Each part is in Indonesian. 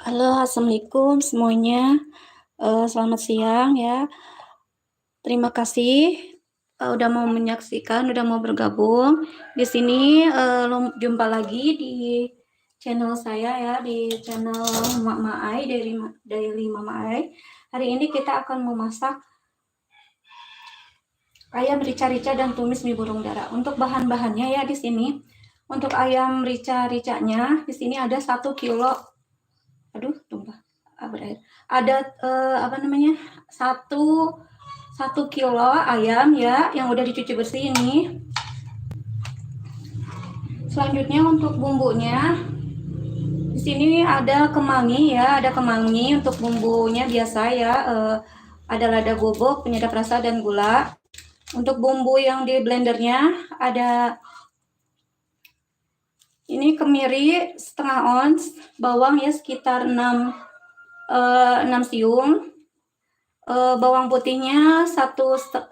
Halo, assalamualaikum semuanya. Selamat siang ya. Terima kasih udah mau menyaksikan, udah mau bergabung. Di sini jumpa lagi di channel saya ya, di channel Mama Ai dari Daily Mama Ai. Hari ini kita akan memasak ayam rica-rica dan tumis mie burung dara. Untuk bahan-bahannya ya di sini. Untuk ayam rica-ricanya di sini ada 1 kilo. Aduh, tumpah. Berair. Ada apa namanya? 1 kilo ayam ya yang udah dicuci bersih ini. Selanjutnya untuk bumbunya di sini ada kemangi ya, ada kemangi untuk bumbunya biasa ya. Ada lada bubuk, penyedap rasa dan gula. Untuk bumbu yang di blendernya ada ini kemiri setengah ons, bawang ya sekitar 6 siung. Bawang putihnya 1,5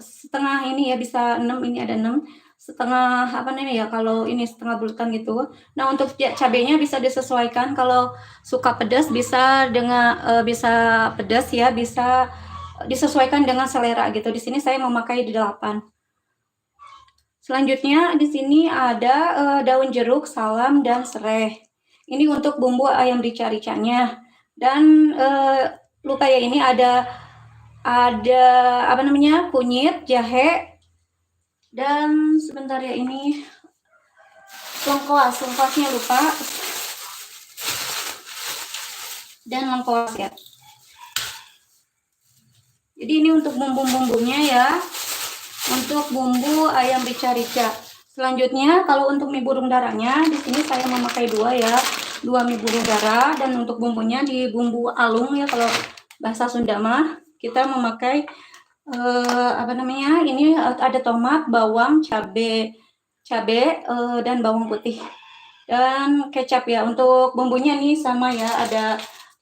ini ya, bisa 6, ini ada 6 setengah apa namanya ya, kalau ini setengah bulatan gitu. Nah untuk cabenya bisa disesuaikan, kalau suka pedas bisa dengan bisa pedas ya, bisa disesuaikan dengan selera gitu. Di sini saya memakai 8. Selanjutnya di sini ada daun jeruk, salam dan serai. Ini untuk bumbu ayam rica-ricanya. Dan lupa ya, ini ada apa namanya, kunyit, jahe, dan sebentar ya, ini lengkuasnya lupa, dan lengkuas ya. Jadi ini untuk bumbu-bumbunya ya, untuk bumbu ayam rica-rica. Selanjutnya kalau untuk mie burung darahnya di sini saya memakai 2 ya, 2 mie burung darah, dan untuk bumbunya di bumbu alung ya, kalau bahasa Sunda mah kita memakai apa namanya, ini ada tomat, bawang, cabe dan bawang putih dan kecap ya. Untuk bumbunya nih sama ya,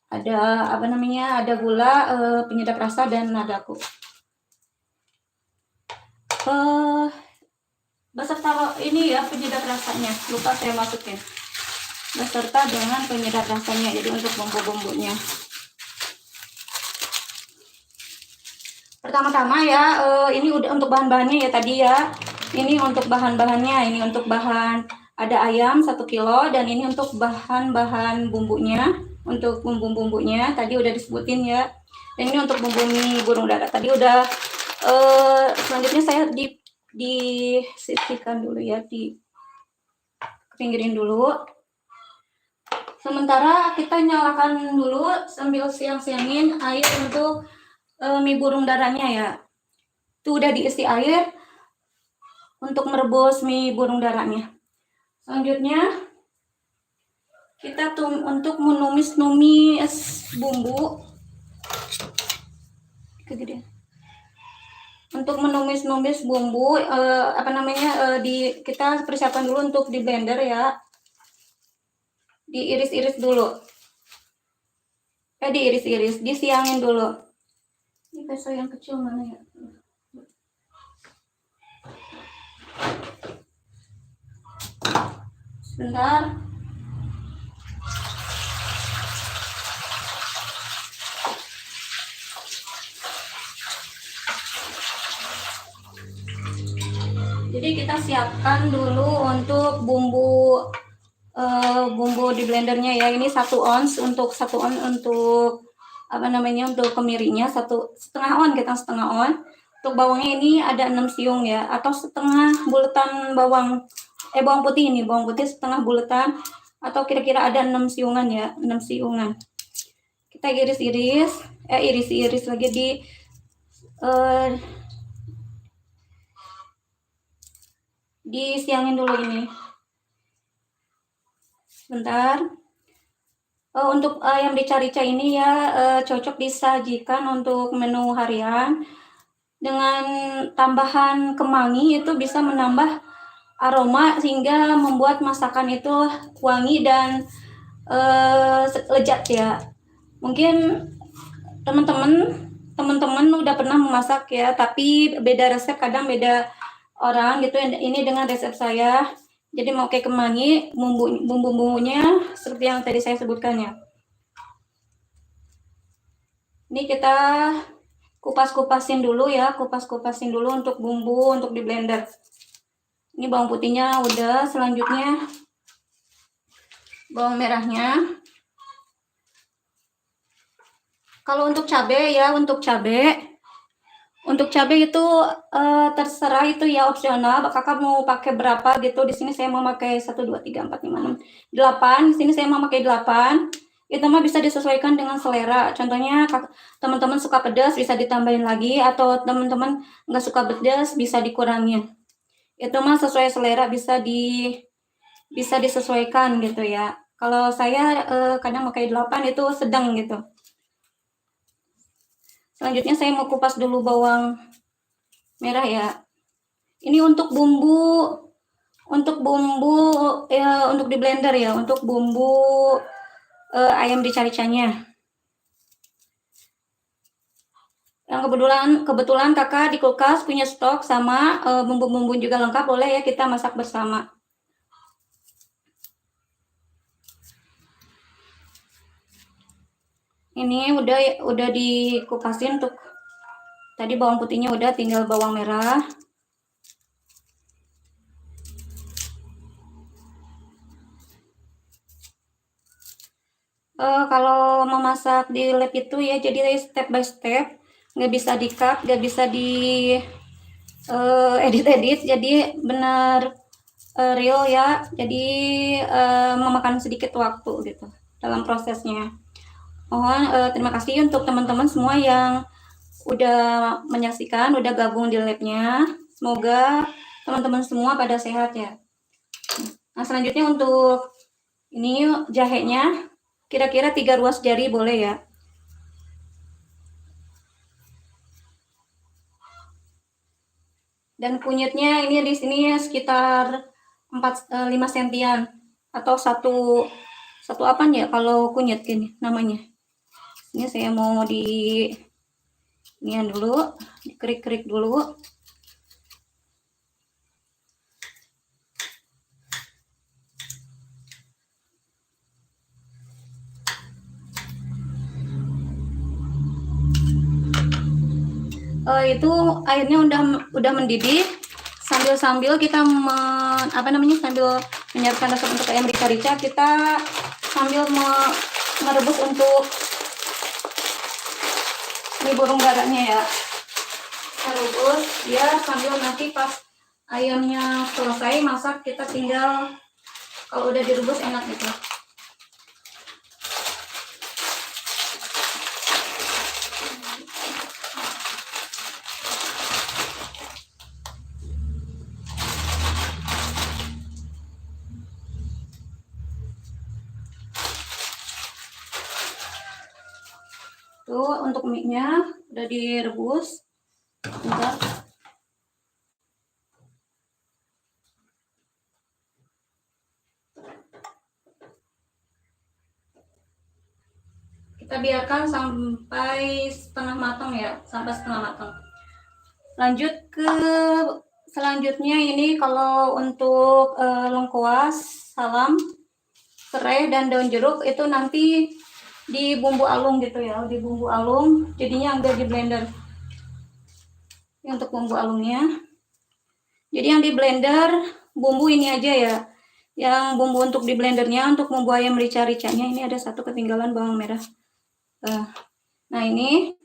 ada apa namanya, ada gula, penyedap rasa dan nadaku. Beserta ini ya penyedap rasanya, lupa saya masukin, beserta dengan penyedap rasanya. Jadi untuk bumbu-bumbunya pertama-tama ya, ini udah untuk bahan-bahannya ya tadi ya. Ini untuk bahan-bahannya, ini untuk bahan ada ayam 1 kilo, dan ini untuk bahan-bahan bumbunya. Untuk bumbu-bumbunya tadi udah disebutin ya. Dan ini untuk bumbu mie burung dara tadi udah. Selanjutnya saya disisihkan dulu ya, di pinggirin dulu. Sementara kita nyalakan dulu sambil siang-siangin air untuk mie burung darahnya ya. Itu udah diisi air untuk merebus mie burung darahnya. Selanjutnya kita untuk menumis bumbu. Kegedean. Untuk menumis bumbu apa namanya, kita persiapkan dulu untuk di blender ya. Diiris-iris dulu. Diiris-iris, disiangin dulu. Ini peso yang kecil mana ya? Sebentar. Jadi kita siapkan dulu untuk bumbu di blendernya ya. Ini 1 ons, untuk 1 ons untuk apa namanya, untuk kemirinya 1,5 on, kita 1,5 on. Untuk bawangnya ini ada 6 siung ya, atau setengah bulatan bawang putih, ini bawang putih setengah bulatan, atau kira-kira ada 6 siungan ya, 6 siungan. Kita iris-iris, iris-iris lagi di disiangin dulu ini. Sebentar. Untuk ayam rica-rica ini ya cocok disajikan untuk menu harian. Dengan tambahan kemangi itu bisa menambah aroma sehingga membuat masakan itu wangi dan lezat ya. Mungkin teman-teman udah pernah memasak ya, tapi beda resep, kadang beda orang gitu. Ini dengan resep saya. Jadi mau kayak kemangi, bumbu-bumbunya seperti yang tadi saya sebutkan ya. Ini kita kupas-kupasin dulu ya, kupas-kupasin dulu untuk bumbu untuk di blender. Ini bawang putihnya udah, selanjutnya bawang merahnya. Kalau untuk cabai ya, untuk cabai itu terserah, itu ya opsional. Kakak mau pakai berapa gitu. Di sini saya mau pakai 1 2 3 4 5 6 8. Di sini saya mau pakai 8. Itu mah bisa disesuaikan dengan selera. Contohnya teman-teman suka pedas bisa ditambahin lagi, atau teman-teman nggak suka pedas bisa dikurangin. Itu mah sesuai selera, bisa disesuaikan gitu ya. Kalau saya kadang pakai 8, itu sedang gitu. Selanjutnya saya mau kupas dulu bawang merah ya. Ini untuk bumbu ya, untuk di blender ya, untuk bumbu ayam rica-ricanya. Yang kebetulan kakak di kulkas punya stok sama bumbu-bumbu juga lengkap, boleh ya kita masak bersama. Ini udah dikupasin untuk tadi bawang putihnya, udah tinggal bawang merah. Kalau memasak di lab itu ya jadi step by step, nggak bisa di cut, nggak bisa di edit-edit, jadi benar real ya, jadi memakan sedikit waktu gitu dalam prosesnya. Mohon terima kasih untuk teman-teman semua yang udah menyaksikan, udah gabung di labnya. Semoga teman-teman semua pada sehat ya. Nah, selanjutnya untuk ini jahenya kira-kira 3 ruas jari boleh ya. Dan kunyitnya ini di sini sekitar 5 sentian atau satu apa ya kalau kunyit gini namanya. Ini saya mau inian dulu, dikerik-kerik dulu. Itu airnya udah mendidih, sambil kita sambil menyiapkan resep untuk ayam rica-rica, kita sambil merebus untuk ini burung darahnya ya. Kita rebus ya, sambil nanti pas ayamnya selesai masak, kita tinggal kalau udah direbus enak gitu. Tuh untuk mie-nya udah direbus. Bentar. Kita biarkan sampai setengah matang ya, sampai setengah matang. Lanjut ke selanjutnya, ini kalau untuk lengkuas, salam, serai, dan daun jeruk itu nanti di bumbu alung gitu ya, di bumbu alung, jadinya agak di blender. Ini untuk bumbu alungnya. Jadi yang di blender bumbu ini aja ya. Yang bumbu untuk di blendernya, untuk bumbu ayam rica-ricanya ini ada satu ketinggalan bawang merah. Nah ini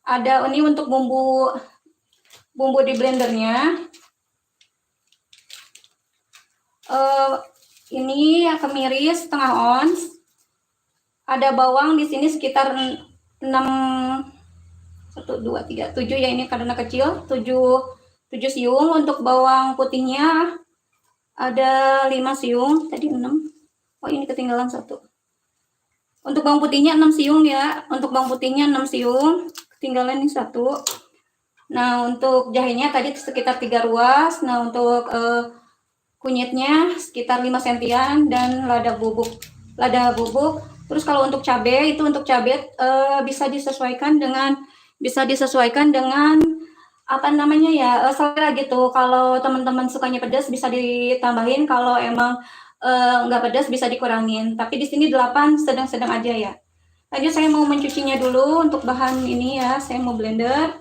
ada, ini untuk bumbu di blendernya. Ini kemiris setengah ons. Ada bawang di sini sekitar 6, 1 2 3 7 ya, ini karena kecil, 7 siung. Untuk bawang putihnya ada 5 siung, tadi 6. Oh, ini ketinggalan 1. Untuk bawang putihnya 6 siung ya. Untuk bawang putihnya 6 siung, ketinggalan ini 1. Nah, untuk jahenya tadi sekitar 3 ruas. Nah, untuk kunyitnya sekitar 5 sentian, dan lada bubuk. Terus kalau untuk cabai, itu untuk cabai bisa disesuaikan dengan apa namanya ya, selera gitu. Kalau teman-teman sukanya pedas bisa ditambahin, kalau emang nggak pedas bisa dikurangin. Tapi di sini 8 sedang-sedang aja ya. Lanjut saya mau mencucinya dulu. Untuk bahan ini ya, saya mau blender.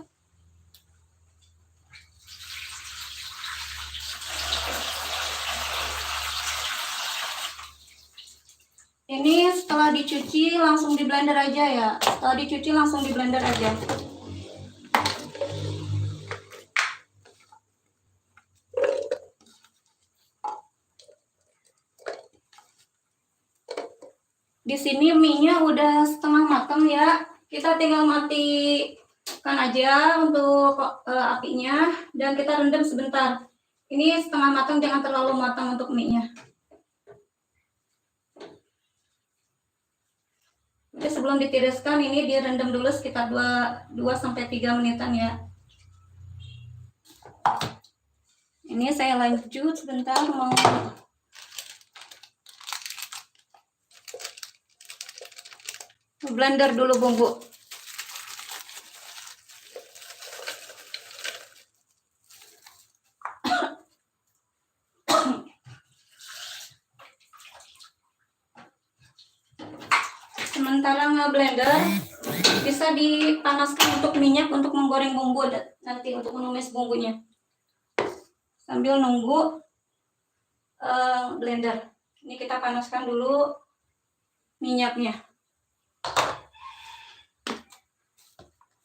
Ini setelah dicuci langsung di blender aja ya. Setelah dicuci langsung di blender aja. Di sini mie-nya udah setengah matang ya. Kita tinggal matikan aja untuk apinya dan kita rendam sebentar. Ini setengah matang, jangan terlalu matang untuk mie-nya. Jadi sebelum ditiriskan ini direndam dulu sekitar 2-3 menitan ya. Ini saya lanjut sebentar mau blender dulu bumbu. Sementara nge-blender bisa dipanaskan untuk minyak untuk menggoreng bumbu nanti untuk menumis bumbunya. Sambil nunggu blender. Ini kita panaskan dulu minyaknya.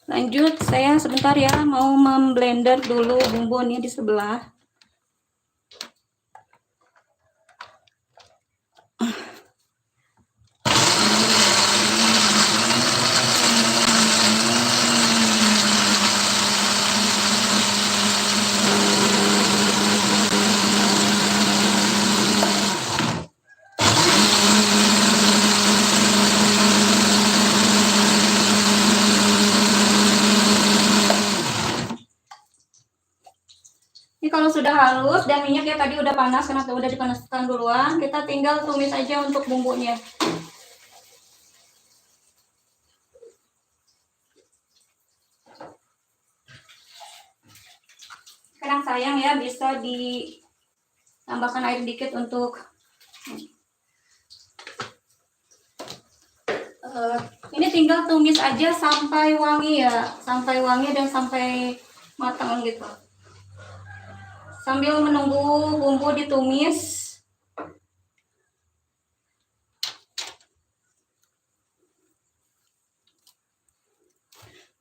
Lanjut saya sebentar ya mau memblender dulu bumbu ini di sebelah. Ini kalau sudah halus dan minyaknya tadi udah panas karena udah dipanaskan duluan, kita tinggal tumis aja untuk bumbunya. Kadang sayang ya, bisa ditambahkan air dikit untuk ini tinggal tumis aja sampai wangi ya, sampai wangi dan sampai matang gitu. Sambil menunggu bumbu ditumis,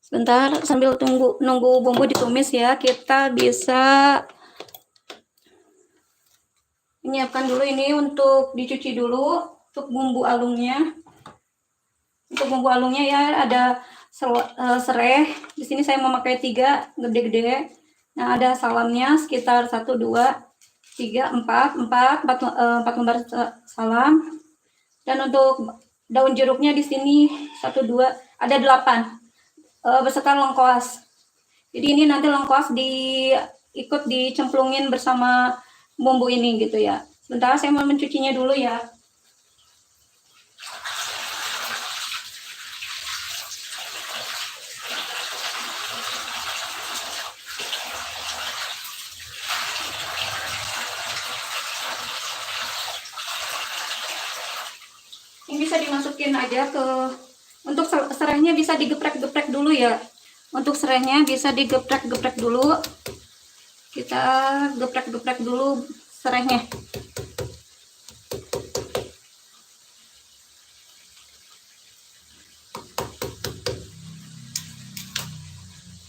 sebentar sambil nunggu bumbu ditumis ya, kita bisa menyiapkan dulu ini untuk dicuci dulu untuk bumbu alungnya. Untuk bumbu alungnya ya ada serai. Di sini saya memakai 3 gede-gede. Nah, ada salamnya sekitar 1 2 3 4 lembar salam. Dan untuk daun jeruknya di sini 1 2 ada 8 beserta lengkoas. Jadi ini nanti lengkoas ikut dicemplungin bersama bumbu ini gitu ya. Sebentar saya mau mencucinya dulu ya. Ini bisa dimasukin aja untuk serainya bisa digeprek-geprek dulu ya. Untuk serainya bisa digeprek-geprek dulu. Kita geprek-geprek dulu serainya.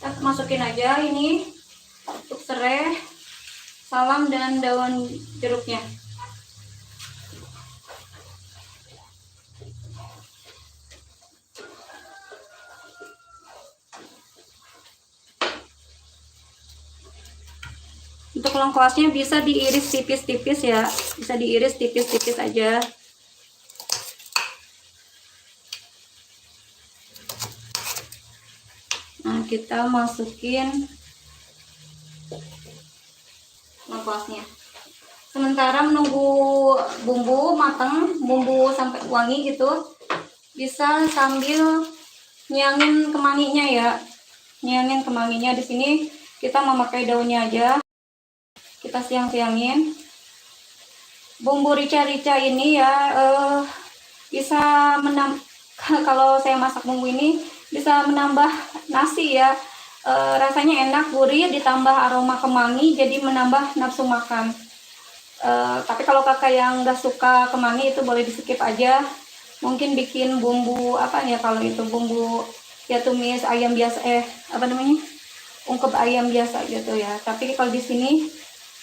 Kita masukin aja ini untuk serai, salam dan daun jeruknya. Untuk lengkuasnya bisa diiris tipis-tipis ya, bisa diiris tipis-tipis aja. Nah, kita masukin lengkuasnya. Sementara menunggu bumbu matang, bumbu sampai wangi gitu, bisa sambil nyangin kemanginya ya. Nyangin kemanginya di sini kita memakai daunnya aja. Kita siang-siangin. Bumbu rica-rica ini ya bisa kalau saya masak bumbu ini bisa menambah nasi ya. Rasanya enak, gurih, ditambah aroma kemangi, jadi menambah nafsu makan. Tapi kalau kakak yang nggak suka kemangi itu boleh di skip aja. Mungkin bikin bumbu apa ya, kalau itu bumbu ya tumis ayam biasa, apa namanya, ungkep ayam biasa gitu ya. Tapi kalau di sini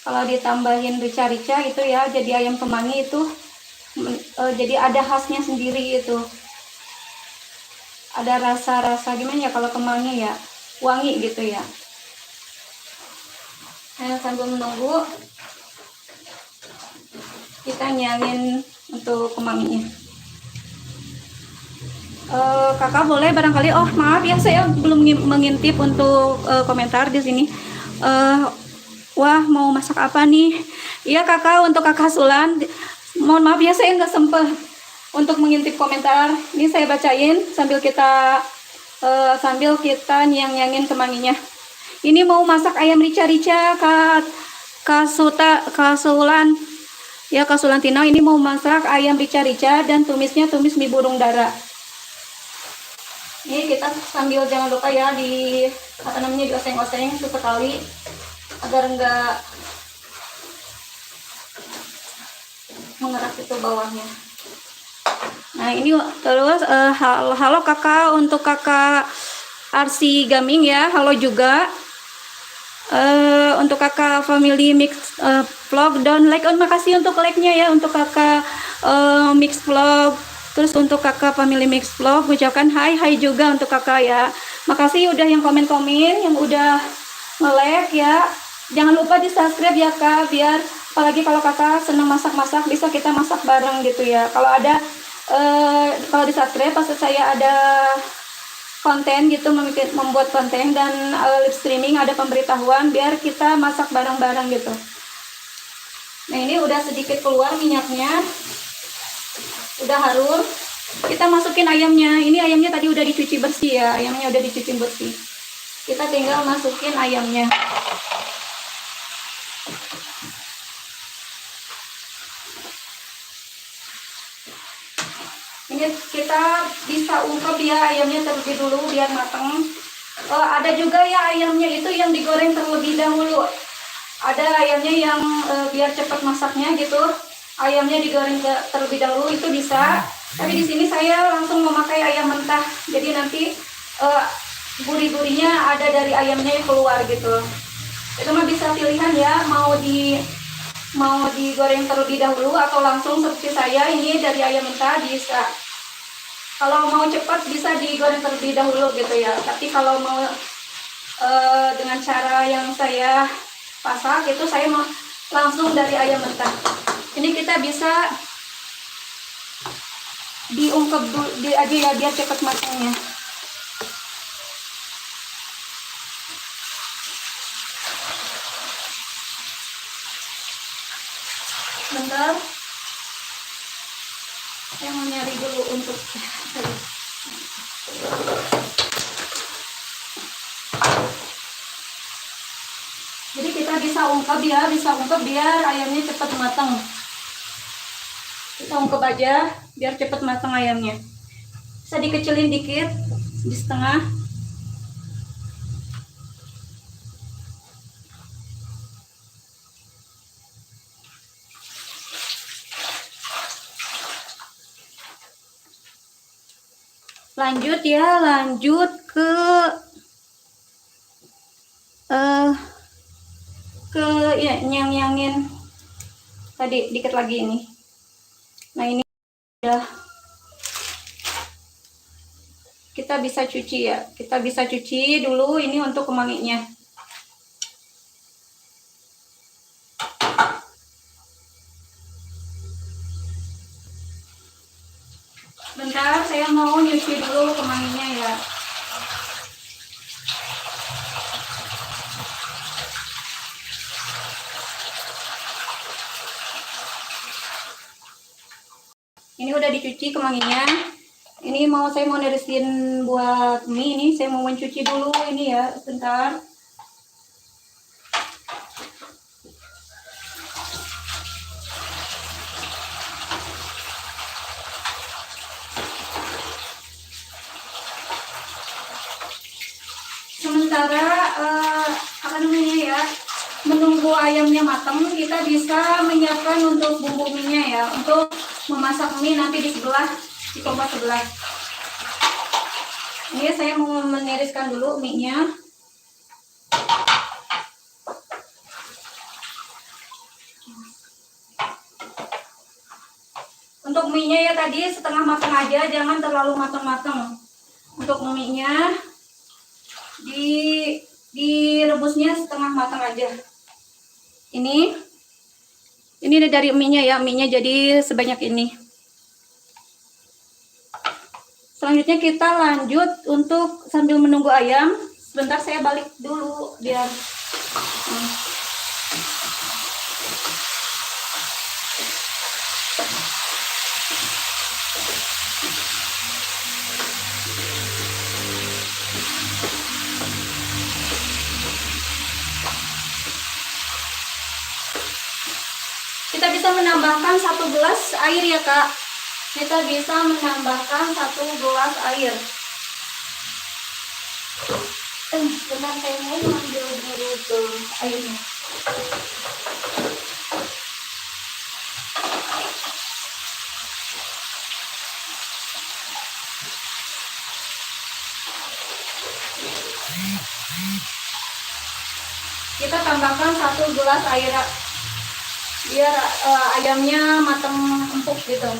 kalau ditambahin rica-rica itu ya, jadi ayam kemangi itu jadi ada khasnya sendiri itu. Ada rasa-rasa gimana ya kalau kemangi ya, wangi gitu ya. Nah, sambil menunggu kita nyangin untuk kemanginya. Kakak boleh barangkali, oh maaf ya saya belum mengintip untuk komentar di sini. Wah, mau masak apa nih? Iya kakak, untuk kakak Sulan, mohon maaf ya saya nggak sempet untuk mengintip komentar. Ini saya bacain sambil kita nyang-nyangin kemanginya. Ini mau masak ayam rica-rica Kak Sulan. Ya Kak Sulantina, ini mau masak ayam rica-rica dan tumisnya tumis mie burung dara. Ini kita sambil jangan lupa ya di apa namanya, dioseng-oseng sesekali agar enggak mengeras itu bawahnya. Nah ini terus halo kakak, untuk kakak Arsi Gaming ya, halo juga. Untuk kakak Family Mix Vlog dan like on, makasih untuk like-nya ya untuk kakak Mix Vlog. Terus untuk kakak Family Mix Vlog ucapkan hai juga untuk kakak ya. Makasih udah yang komen-komen, yang udah nge-like ya. Jangan lupa di subscribe ya kak, biar apalagi kalau kakak senang masak-masak bisa kita masak bareng gitu ya. Kalau ada kalau di subscribe pasti saya ada konten gitu, membuat konten dan live streaming, ada pemberitahuan biar kita masak bareng-bareng gitu. Nah ini udah sedikit keluar minyaknya, udah harum. Kita masukin ayamnya. Ini ayamnya tadi udah dicuci bersih ya, ayamnya udah dicuci bersih. Kita tinggal masukin ayamnya. Ini kita bisa ungkep ya ayamnya terlebih dulu biar matang. Ada juga ya ayamnya itu yang digoreng terlebih dahulu. Ada ayamnya yang biar cepat masaknya gitu, ayamnya digoreng terlebih dahulu, itu bisa. Tapi di sini saya langsung memakai ayam mentah, jadi nanti gurih-gurihnya ada dari ayamnya yang keluar gitu. Itu mah bisa pilihan ya, mau digoreng terlebih dahulu atau langsung seperti saya ini dari ayam mentah bisa. Kalau mau cepat bisa digoreng terlebih dahulu gitu ya. Tapi kalau mau dengan cara yang saya pasak itu, saya mau langsung dari ayam mentah. Ini kita bisa diungkep dulu aja ya biar cepat matangnya. Bentar, saya mau nyari dulu untuk jadi kita bisa ungkep ya, biar ayamnya cepat matang. Kita ungkep aja biar cepat matang ayamnya. Bisa dikecilin dikit di setengah. Lanjut ya, lanjut ke ya, nyang-nyangin tadi dikit lagi ini. Nah ini udah kita bisa cuci ya, kita bisa cuci dulu ini untuk kemanginya. Bentar, saya mau nyuci dulu kemanginya ya. Ini udah dicuci kemanginya. Ini saya mau nirisin buat mie. Ini saya mau mencuci dulu ini ya, bentar. sementara apa namanya ya, menunggu ayamnya matang, kita bisa menyiapkan untuk bumbu mie-nya ya, untuk memasak mie nanti di sebelah, di kompor sebelah. Ini saya mau meniriskan dulu mie-nya. Untuk mie-nya ya tadi setengah matang aja, jangan terlalu matang-matang. Untuk mie-nya direbusnya setengah matang aja. Ini dari mie-nya ya, mie-nya jadi sebanyak ini. Selanjutnya kita lanjut untuk sambil menunggu ayam. Sebentar saya balik dulu biar kita bisa menambahkan 1 gelas air ya Kak. Kita bisa menambahkan 1 gelas air. Sebentar saya mau ambil dulu ke airnya. Kita tambahkan 1 gelas air biar ayamnya matang empuk gitu.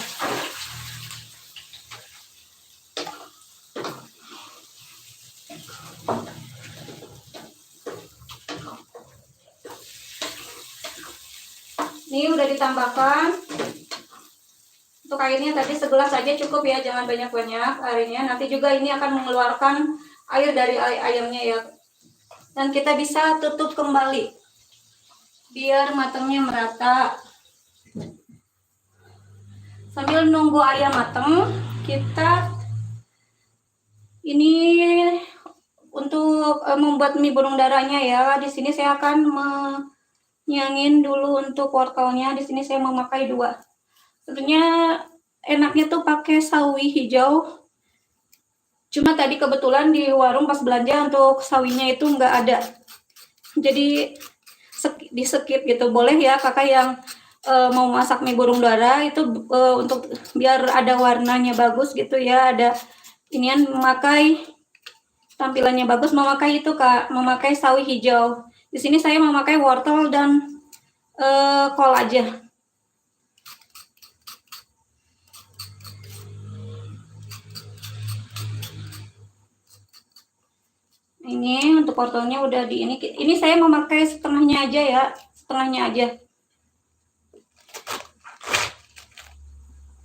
Ini udah ditambahkan. Untuk airnya tadi segelas saja cukup ya, jangan banyak-banyak airnya. Nanti juga ini akan mengeluarkan air dari ayamnya ya. Dan kita bisa tutup kembali biar matangnya merata. Sambil nunggu ayam matang, kita ini untuk membuat mie burung darahnya ya. Di sini saya akan menyangin dulu untuk wortelnya. Di sini saya memakai 2. Sebenarnya enaknya tuh pakai sawi hijau. Cuma tadi kebetulan di warung pas belanja untuk sawinya itu nggak ada. Jadi di skip gitu. Boleh ya kakak yang mau masak mie burung dara itu untuk biar ada warnanya bagus gitu ya, ada inian memakai tampilannya bagus, memakai itu Kak, memakai sawi hijau. Di sini saya memakai wortel dan kol aja. Ini untuk wortelnya udah di ini. Ini saya memakai setengahnya aja ya, setengahnya aja.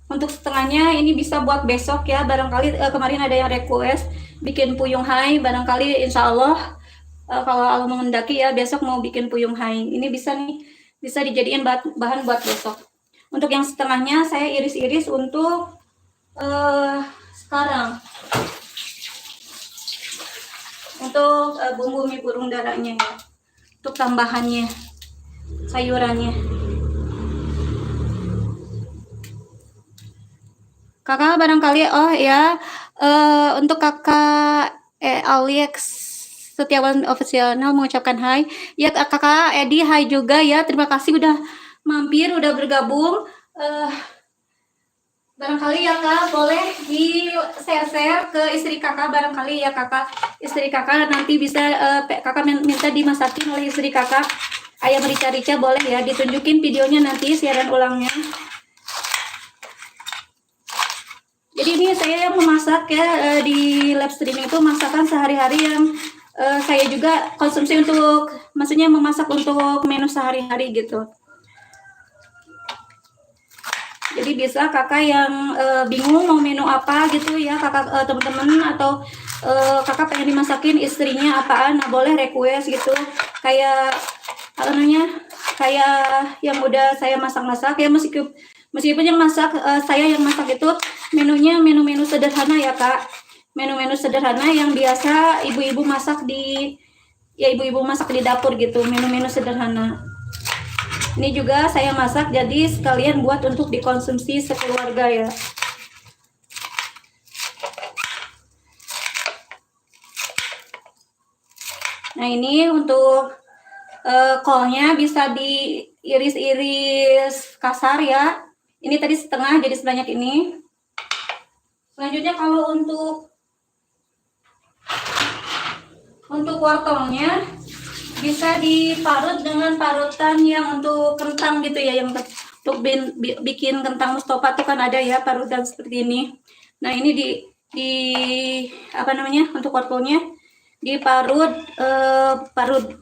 Untuk setengahnya ini bisa buat besok ya, barangkali kemarin ada yang request bikin puyung hai, barangkali insya Allah kalau Allah menghendaki ya besok mau bikin puyung hai. Ini bisa nih, bisa dijadiin bahan buat besok. Untuk yang setengahnya saya iris-iris untuk sekarang. Untuk bumbu mie burung darahnya ya, untuk tambahannya sayurannya. Kakak barangkali untuk kakak Alex Setiawan Official mengucapkan hai ya. Kakak Edi hai juga ya, terima kasih udah mampir, udah bergabung. Barangkali ya Kak, boleh di share ke istri kakak, barangkali ya kakak, istri kakak nanti bisa kakak minta dimasakin oleh istri kakak ayam rica-rica, boleh ya ditunjukin videonya nanti siaran ulangnya. Jadi ini saya yang memasak ya di live stream itu, masakan sehari-hari yang saya juga konsumsi untuk, maksudnya memasak untuk menu sehari-hari gitu. Jadi bisa kakak yang bingung mau menu apa gitu ya, kakak teman-teman atau kakak pengen dimasakin istrinya apaan, nah boleh request gitu. Kayak apa namanya, kayak yang udah saya masak-masak ya, meskipun yang masak saya yang masak itu menunya menu-menu sederhana ya Kak, menu-menu sederhana yang biasa ibu-ibu masak di dapur gitu, menu-menu sederhana. Ini juga saya masak jadi sekalian buat untuk dikonsumsi sekeluarga ya. Nah ini untuk kolnya bisa diiris-iris kasar ya. Ini tadi setengah jadi sebanyak ini. Selanjutnya kalau untuk wortelnya bisa diparut dengan parutan yang untuk kentang gitu ya, yang untuk bikin kentang Mustofa tuh kan ada ya parutan seperti ini. Nah ini di apa namanya, untuk wortelnya diparut parut.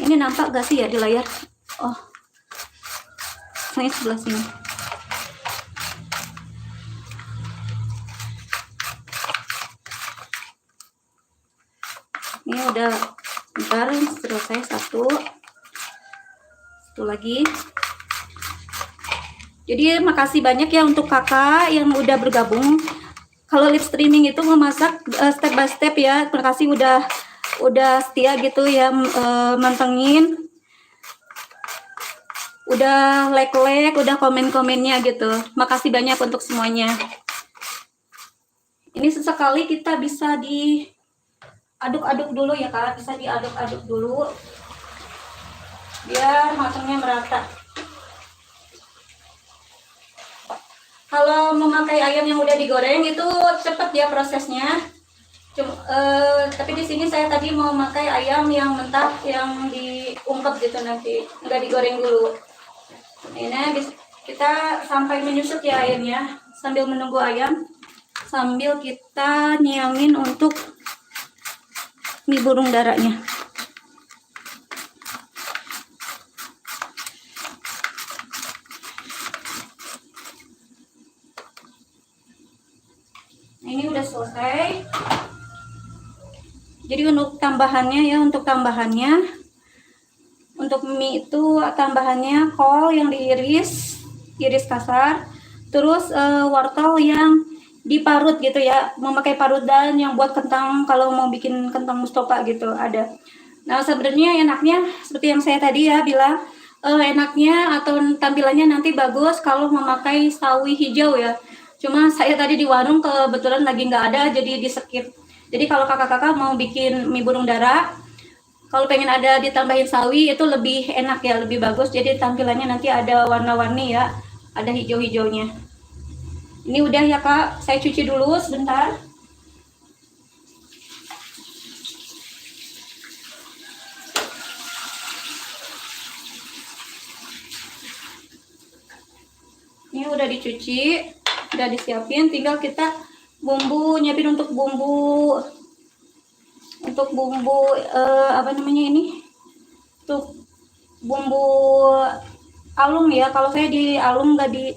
Ini nampak gak sih ya di layar? Oh, ini sebelah sini. Ini udah bentar selesai satu lagi. Jadi makasih banyak ya untuk kakak yang udah bergabung. Kalau live streaming itu memasak step by step ya. Terima kasih udah setia gitu ya, mantengin. Udah like, udah komen-komennya gitu. Makasih banyak untuk semuanya. Ini sesekali kita bisa diaduk-aduk dulu ya kak, bisa diaduk-aduk dulu biar matangnya merata. Kalau memakai ayam yang udah digoreng itu cepet ya prosesnya. Tapi di sini saya tadi mau pakai ayam yang mentah, yang diungkep gitu, nanti nggak digoreng dulu. Ini kita sampai menyusut ya ayamnya. Sambil menunggu ayam, sambil kita nyiangin untuk mie burung darahnya. Nah, ini udah selesai. Jadi untuk tambahannya ya, untuk mie itu tambahannya kol yang iris kasar, terus wortel yang diparut gitu ya, memakai parutan yang buat kentang, kalau mau bikin kentang Mustofa gitu ada. Nah sebenarnya enaknya seperti yang saya tadi ya bilang, enaknya atau tampilannya nanti bagus kalau memakai sawi hijau ya. Cuma saya tadi di warung kebetulan lagi nggak ada, jadi di skip. Jadi kalau kakak-kakak mau bikin mie burung dara, kalau pengen ada ditambahin sawi itu lebih enak ya, lebih bagus. Jadi tampilannya nanti ada warna-warni ya, ada hijau-hijaunya. Ini udah ya kak, saya cuci dulu sebentar. Ini udah dicuci, udah disiapin, tinggal kita nyiapin untuk bumbu apa namanya ini, untuk bumbu alung ya. Kalau saya di alung, nggak di.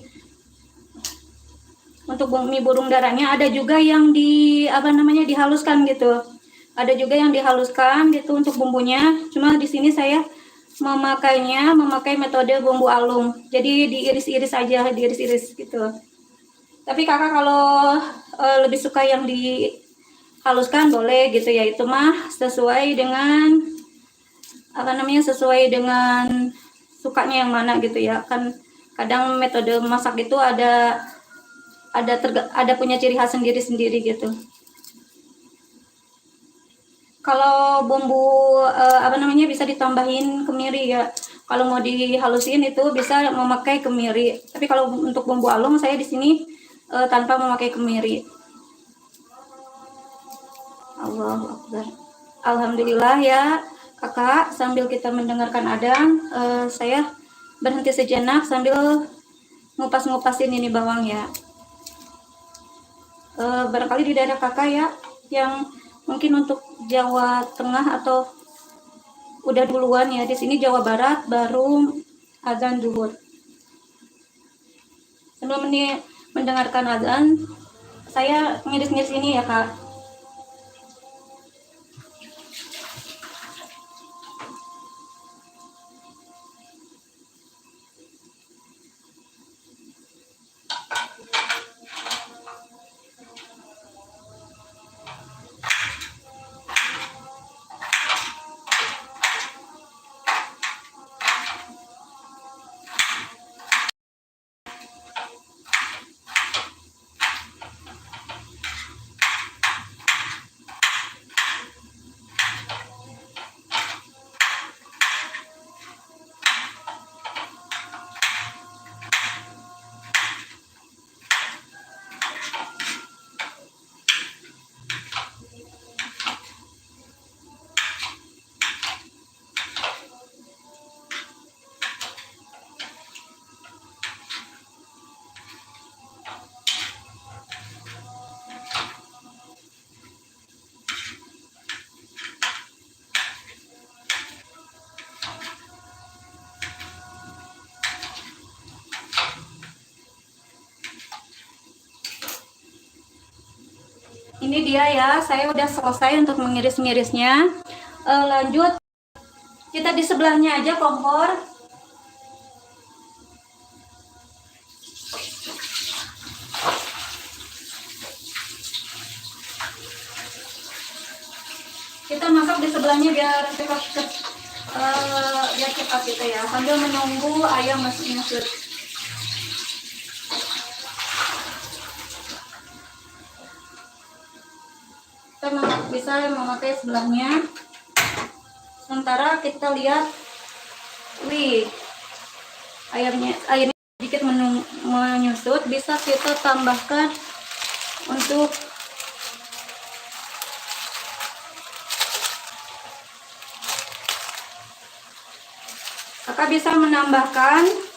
Untuk mie burung darahnya ada juga yang dihaluskan gitu, ada juga yang dihaluskan gitu untuk bumbunya. Cuma di sini saya memakai metode bumbu alung, jadi diiris-iris aja, diiris-iris gitu. Tapi kakak kalau lebih suka yang dihaluskan boleh gitu ya, itu mah sesuai dengan sesuai dengan sukanya yang mana gitu ya. Kan kadang metode masak itu ada punya ciri khas sendiri-sendiri gitu. Kalau bumbu bisa ditambahin kemiri ya. Kalau mau dihalusin itu bisa memakai kemiri. Tapi kalau untuk bumbu alung saya di sini tanpa memakai kemiri. Allahu Akbar. Alhamdulillah ya kakak, sambil kita mendengarkan adzan, saya berhenti sejenak sambil ngupas-ngupasin ini bawang ya. Barangkali di daerah kakak ya, yang mungkin untuk Jawa Tengah atau udah duluan ya, di sini Jawa Barat baru azan zuhur. Sebelum mendengarkan azan, saya ngiris-ngiris ini ya kak. Ini dia ya, saya udah selesai untuk mengiris-ngirisnya. Lanjut, kita di sebelahnya aja kompor. Kita masak di sebelahnya biar cepat gitu ya, sambil menunggu ayam masuk. Kita bisa memakai sebelahnya. Sementara kita lihat, wih, airnya sedikit menyusut. Bisa kita tambahkan untuk kakak bisa menambahkan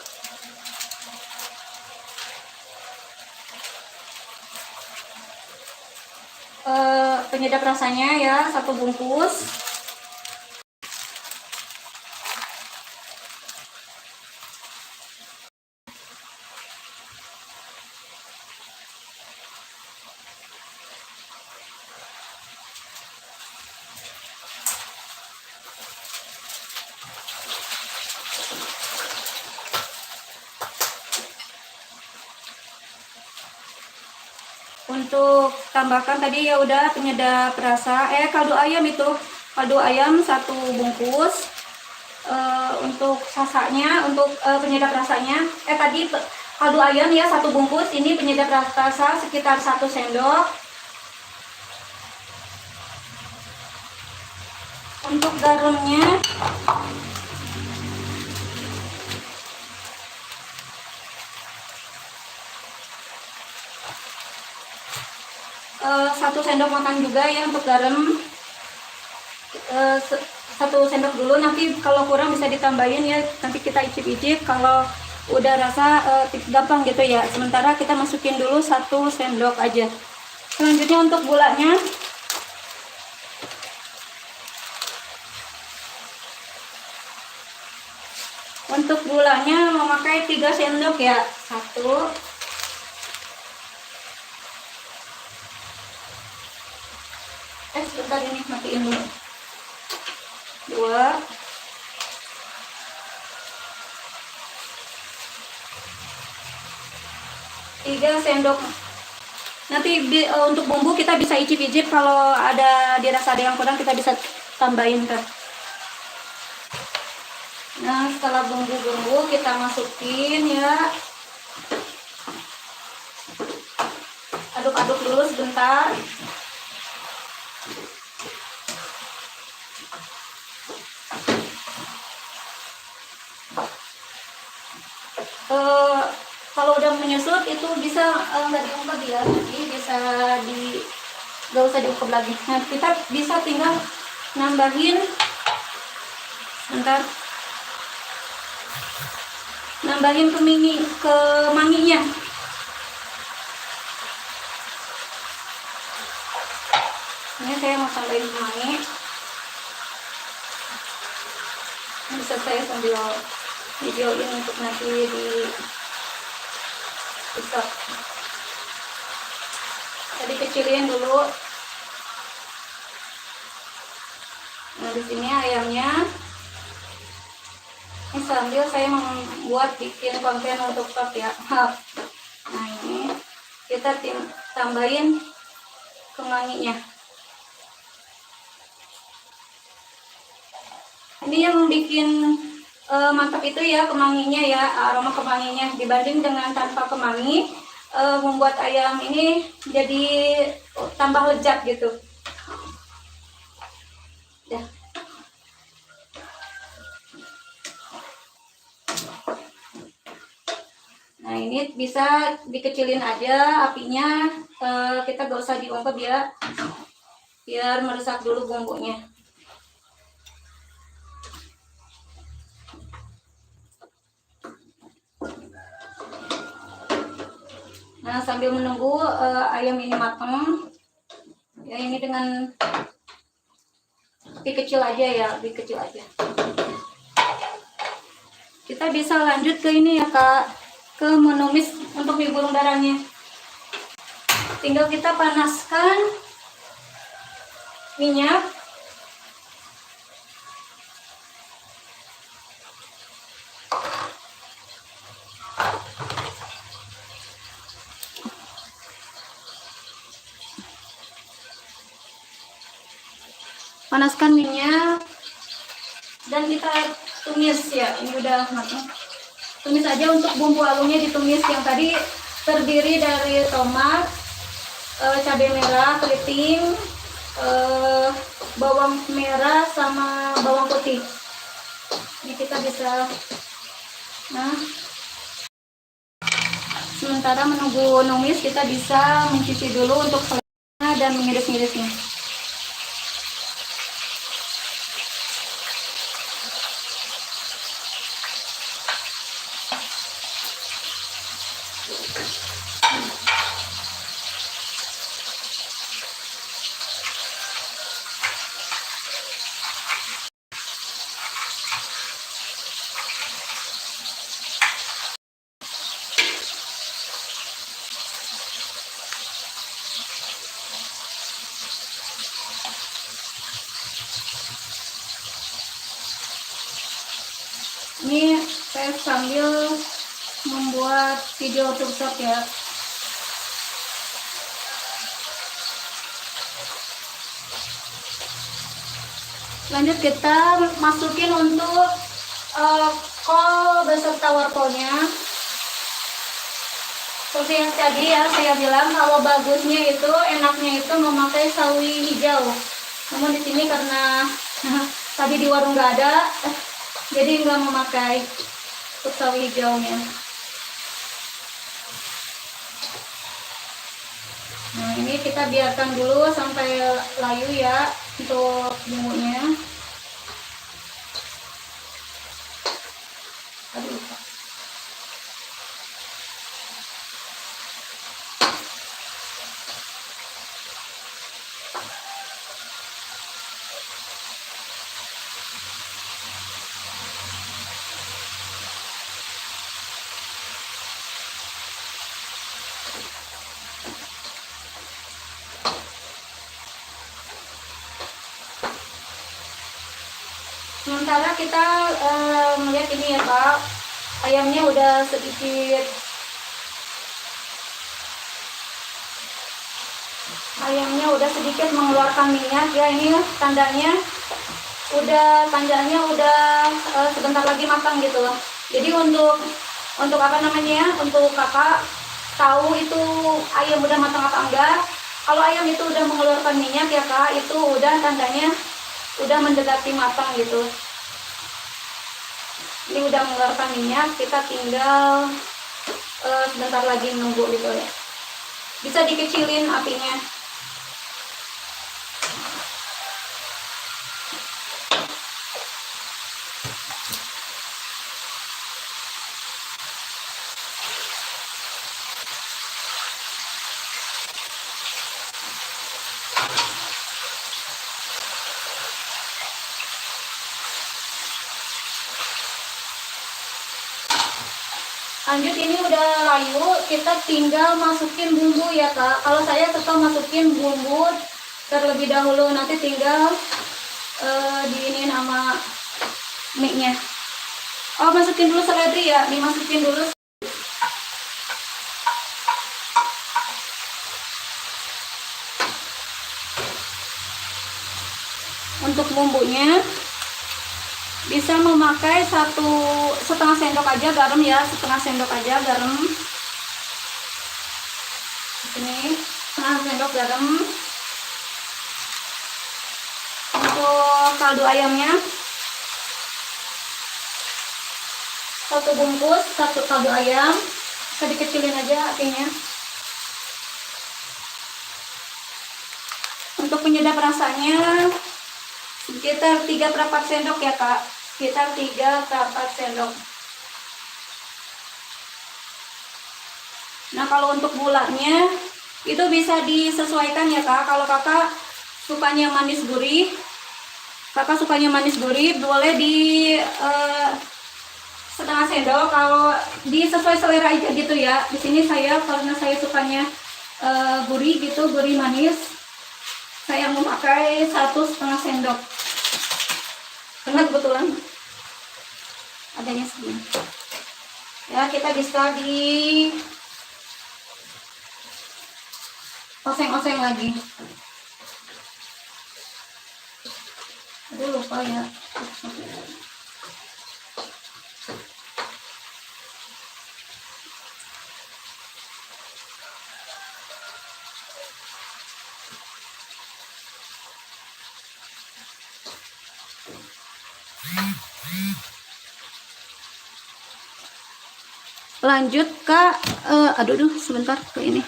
penyedap rasanya ya, 1 bungkus. Untuk tambahkan tadi ya udah penyedap rasa, kaldu ayam itu, kaldu ayam 1 bungkus. Untuk sasanya, untuk penyedap rasanya, tadi kaldu ayam ya 1 bungkus, ini penyedap rasa sekitar 1 sendok. Untuk garamnya satu sendok makan juga ya untuk garam. 1 sendok dulu, nanti kalau kurang bisa ditambahin ya, nanti kita icip-icip. Kalau udah rasa gampang gitu ya. Sementara kita masukin dulu 1 sendok aja. Selanjutnya untuk gulanya, memakai 3 sendok ya. 1, sebentar ini matiin dulu. 2, 3 sendok. Nanti untuk bumbu kita bisa icip-icip, kalau dirasa ada yang kurang kita bisa tambahin kan. Nah, setelah bumbu-bumbu kita masukin ya. Aduk-aduk dulu sebentar. Kalau udah menyusut itu bisa nggak diungkep ya, jadi bisa nggak usah diungkep lagi. Nah, kita bisa tinggal nambahin kemanginya. Ini saya mau tambahin kemangi. Bisa saya sambil videoin untuk nanti bisa. Tadi kecilin dulu. Nah, di sini ayamnya. Ini sambil saya bikin konten untuk vlog ya. Nah, ini kita tambahin kemanginya. Ini yang bikin mantap itu ya kemanginya ya, aroma kemanginya. Dibanding dengan tanpa kemangi, membuat ayam ini jadi tambah lezat gitu ya. Nah, ini bisa dikecilin aja apinya, kita gak usah diungkep ya, biar meresap dulu bumbunya. Nah, sambil menunggu ayam ini matang ya, ini dengan api kecil aja ya, Kita bisa lanjut ke ini ya Kak, ke menumis untuk mie burung darahnya. Tinggal kita panaskan minyak, panaskan minyak dan kita tumis ya. Ini udah matang. Tumis aja. Untuk bumbu halusnya ditumis, yang tadi terdiri dari tomat, cabai merah, keriting, bawang merah sama bawang putih. Ini kita bisa, nah sementara menunggu numis kita bisa mencuci dulu untuk selesai dan mengiris-irisnya. Ini saya sambil membuat video TikTok ya. Lanjut kita masukin untuk kol beserta wortelnya. Seperti yang tadi ya saya bilang, kalau bagusnya itu enaknya itu memakai sawi hijau. Namun di sini karena tadi di warung nggak ada, jadi nggak memakai untuk sawi hijaunya. Nah ini kita biarkan dulu sampai layu ya untuk bumbunya. Aduh. Sementara kita melihat ini ya Pak, ayamnya udah sedikit mengeluarkan minyak ya. Ini tandanya udah sebentar lagi matang gitu loh. Jadi untuk apa namanya, untuk kakak tahu itu ayam udah matang apa enggak, kalau ayam itu udah mengeluarkan minyak ya Kak, itu udah tandanya udah mendekati matang gitu. Ini udah mengeluarkan minyak, kita tinggal sebentar lagi nunggu gitu ya. Bisa dikecilin apinya. Lanjut, ini udah layu, kita tinggal masukin bumbu ya Kak. Kalau saya suka masukin bumbu terlebih dahulu, nanti tinggal diinin sama mie-nya. Oh, masukin dulu seledri ya, dimasukin dulu. Untuk bumbunya bisa memakai 1,5 sendok aja garam ya, 1,5 sendok aja garam. Ini 1,5 sendok garam. Untuk kaldu ayamnya 1 bungkus, 1 kaldu ayam. Bisa dikecilin aja apinya. Untuk penyedap rasanya sekitar 3/4 sendok ya Kak, sekitar 3/4 sendok. Nah kalau untuk gulanya itu bisa disesuaikan ya Kak. Kalau kakak sukanya manis gurih, boleh di 1/2 sendok. Kalau di sesuai selera aja gitu ya. Di sini saya karena saya sukanya gurih gitu, gurih manis. Saya memakai 1,5 sendok karena kebetulan adanya segini. Ya, kita bisa di oseng-oseng lagi. Aduh, lupa ya. Lanjut Kak, aduh sebentar ke ini.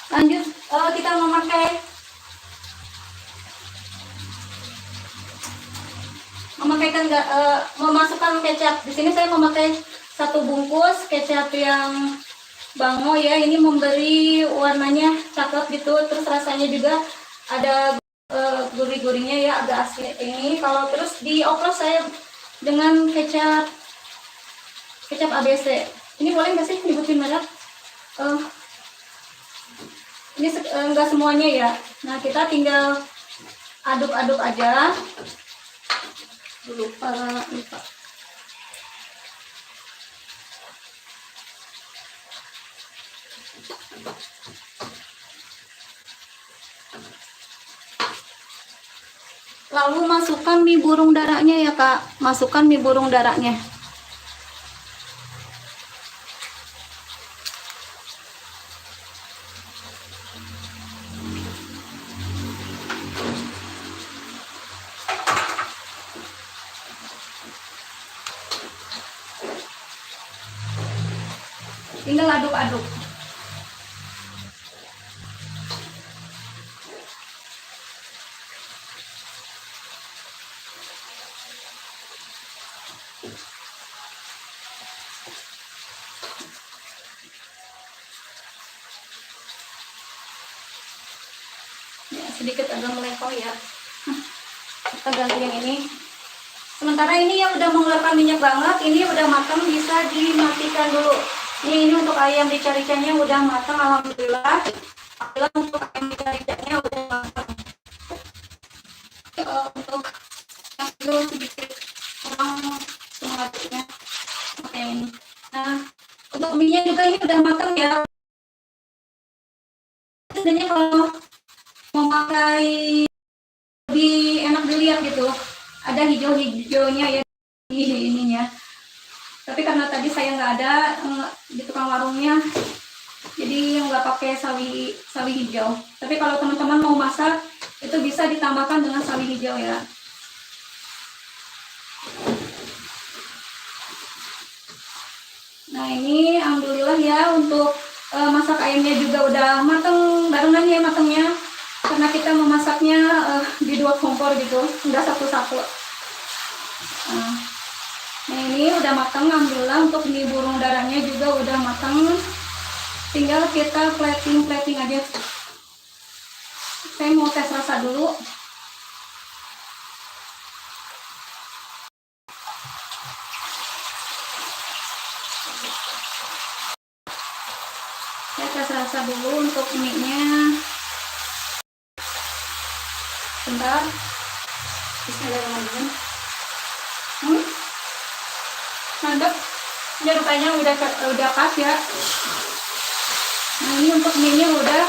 Lanjut, kita memasukkan kecap. Di sini saya memakai 1 bungkus kecap yang Bango ya. Ini memberi warnanya coklat gitu, terus rasanya juga ada gurih-gurihnya ya, agak asli ini. Kalau terus dioplos saya dengan kecap ABC. Ini boleh nggak sih nyebutin merek? Ini enggak semuanya ya. Nah, kita tinggal aduk-aduk aja. Lupa. Lalu masukkan mie burung darahnya ya Kak. Masukkan mie burung darahnya. Tinggal aduk-aduk. Ya, sedikit agak melepoh ya. Kita ganti yang ini. Sementara ini yang udah mengeluarkan minyak banget, ini udah matang, bisa dimatikan dulu. Ini untuk ayam rica-ricanya udah matang, alhamdulillah. Alhamdulillah untuk ayam rica-ricanya udah matang. Untuk ambil sedikit kurang semangatnya pakai ini. Nah, untuk mie-nya juga ini udah matang ya. Sebenarnya kalau mau pakai lebih enak dilihat gitu, ada hijau-hijaunya ya di ininya. Tapi karena tadi saya nggak ada di tukang warungnya, jadi nggak pakai sawi hijau. Tapi kalau teman-teman mau masak, itu bisa ditambahkan dengan sawi hijau ya. Nah, ini alhamdulillah ya, untuk masak ayamnya juga udah matang barengan ya matangnya. Karena kita memasaknya di 2 kompor gitu, enggak satu-satu. Nah, ini udah matang, alhamdulillah. Untuk mie burung darahnya juga udah matang. Tinggal kita plating aja. Saya mau tes rasa dulu. Saya tes rasa dulu untuk mie-nya. Bentar. Bismillahirrahmanirrahim. Mantap. Ini rupanya udah pas ya. Nah, ini untuk mie-nya udah.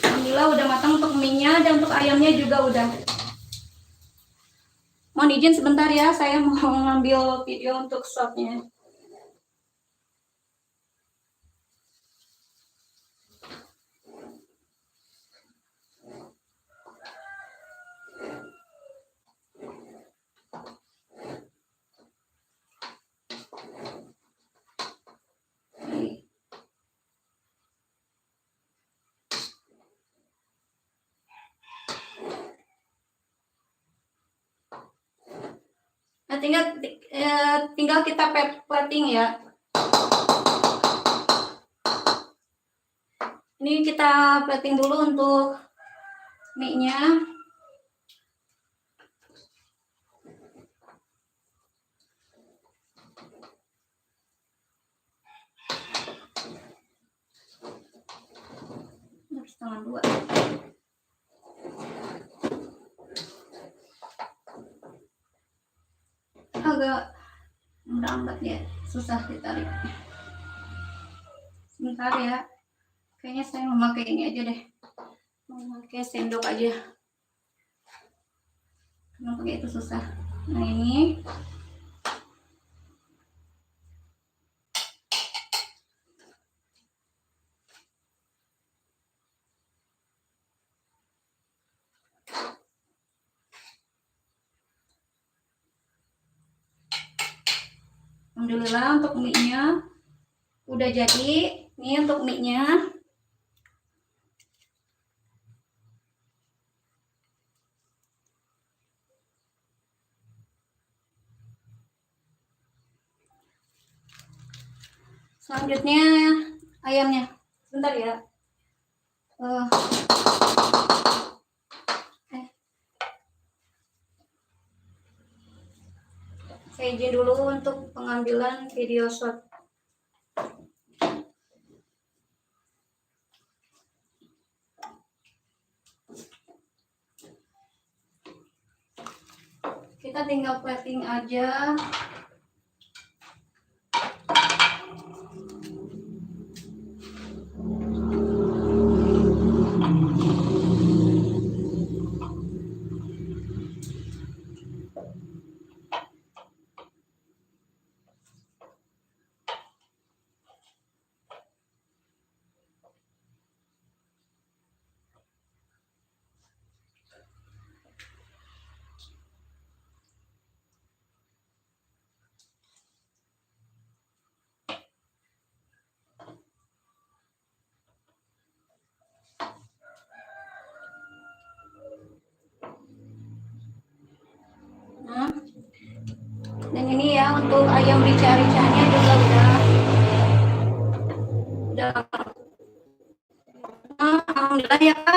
Alhamdulillah udah matang untuk mie-nya, dan untuk ayamnya juga udah. Mohon izin sebentar ya, saya mau ngambil video untuk shotnya. Nah, tinggal kita plating ya. Ini kita plating dulu untuk mie-nya. 2. Agak merambat ya, susah ditarik. Sebentar ya, kayaknya saya memakai ini aja deh, memakai sendok aja, karena pakai itu susah. Nah ini alhamdulillah untuk mie-nya udah jadi. Ini untuk mie-nya. Selanjutnya ayamnya. Sebentar ya. Saya izin dulu untuk pengambilan video shot. Kita tinggal plating aja. Nah, dan ini ya untuk ayam rica-ricanya juga udah alhamdulillah ya Kak.